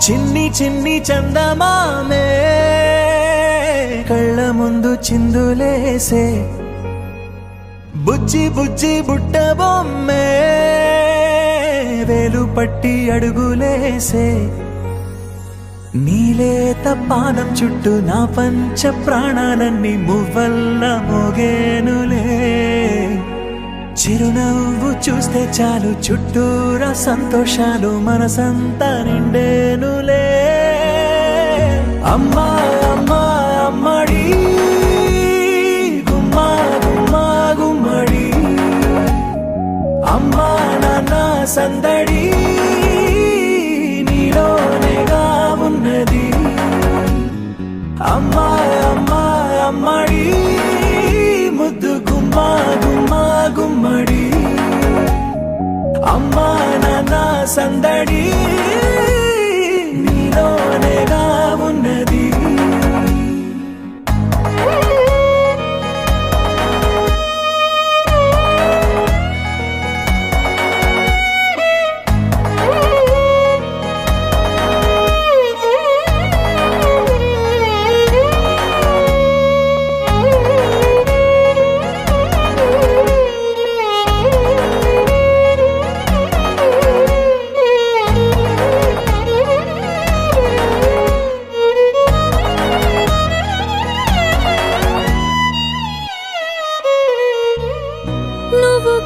చిన్ని చిన్ని చందమామే కళ్ళ ముందు చిందులేసే బుజ్జి బుజ్జి బుట్ట బొమ్మే వేలు పట్టి అడుగులేసే నీలేత పానం చుట్టూ నా పంచ ప్రాణాలన్నీ మువ్వల్ల మోగేనులే చిరునవ్వు చూస్తే చాలు చుట్టూరా సంతోషాలు మనసంతా నిండేనులే అమ్మా అమ్మా అమ్మడి గుమ్మా గుమ్మా గుమ్మడి అమ్మా నాన్న సందడి నీలోనేగా ఉన్నది అమ్మా అమ్మా అమ్మడి ముద్దు గుమ్మా గుమ్మా గుమ్మడి అమ్మా నాన్న సందడి నీలోనేగా ఉన్నది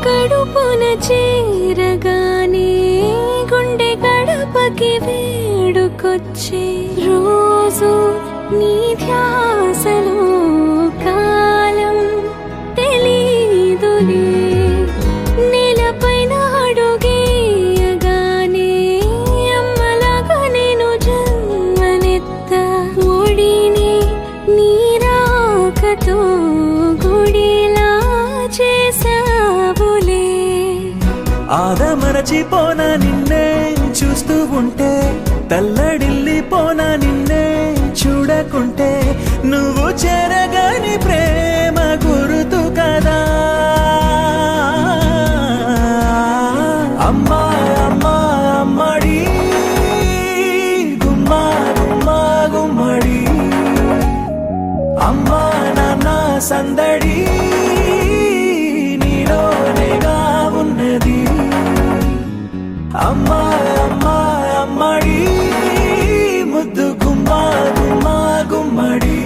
కడుపున చేరగానే గుండె గడపకి వేడుకొచ్చే రోజు నీ ధ్యాసలో కాలం తెలీదులే నేలపైన అడుగేయగానే అమ్మలాగా నేను జన్మనెత్త ఒడిని నీ రాకతో గుడిలా చేసావులే ఆదమరచిపోనా నిన్నే చూస్తూ ఉంటే తల్లడిల్లిపోనా నిన్నే చూడకుంటే నువ్వు చెరగని ప్రేమ గురుతు కదా అమ్మా అమ్మా అమ్మడి గుమ్మా గుమ్మా గుమ్మడి అమ్మా నాన్న సందడి నీలోనేగా ఉన్నది అమ్మా అమ్మా అమ్మడి ముద్దు గుమ్మా గుమ్మా గుమ్మడి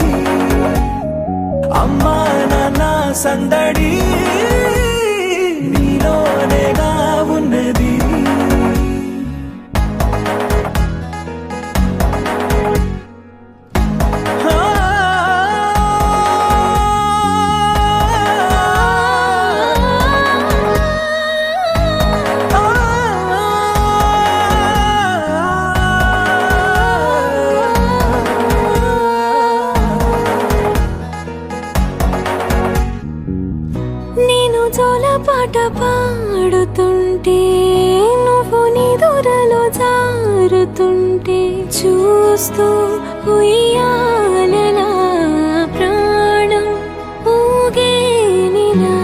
అమ్మా నాన్న సందడి నీలోనేగా ఉన్నది నేను జోలపాట పాడుతుంటే నువ్వు నిదురలో జారుతుంటే చూస్తూ ఉయ్యాలలా ప్రాణం ఊగేనిలా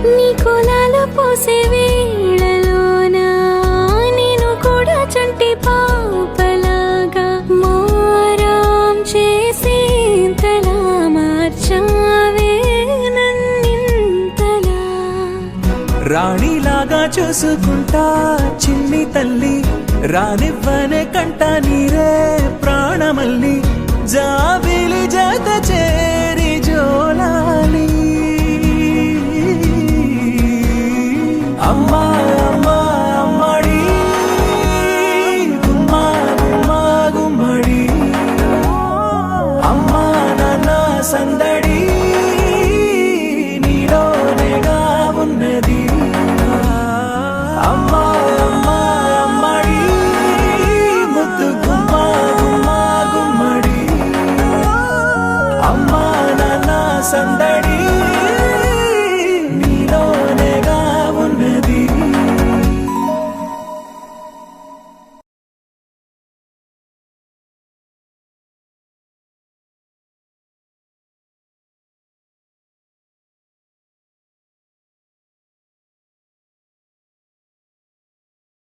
నీ కొలాల పోసే వేళలోన నేను కూడా చంటి పాపలాగా మారాం చేసేంతలా మార్చావే రాణిలాగా చూసుకుంటా చిన్ని తల్లి రానివ్వనే కంట నీరే ప్రాణమల్లి జాబిలి జత చేరి జోలాలి అమ్మా అమ్మా అమ్మడి గుమ్మా గుమ్మా గుమ్మడి అమ్మా నాన్న సందడి నీలోనేగా ఉన్నది అమ్మా అమ్మా అమ్మడి ముద్దు గుమ్మా గుమ్మా గుమ్మడి అమ్మా నాన్న సందడి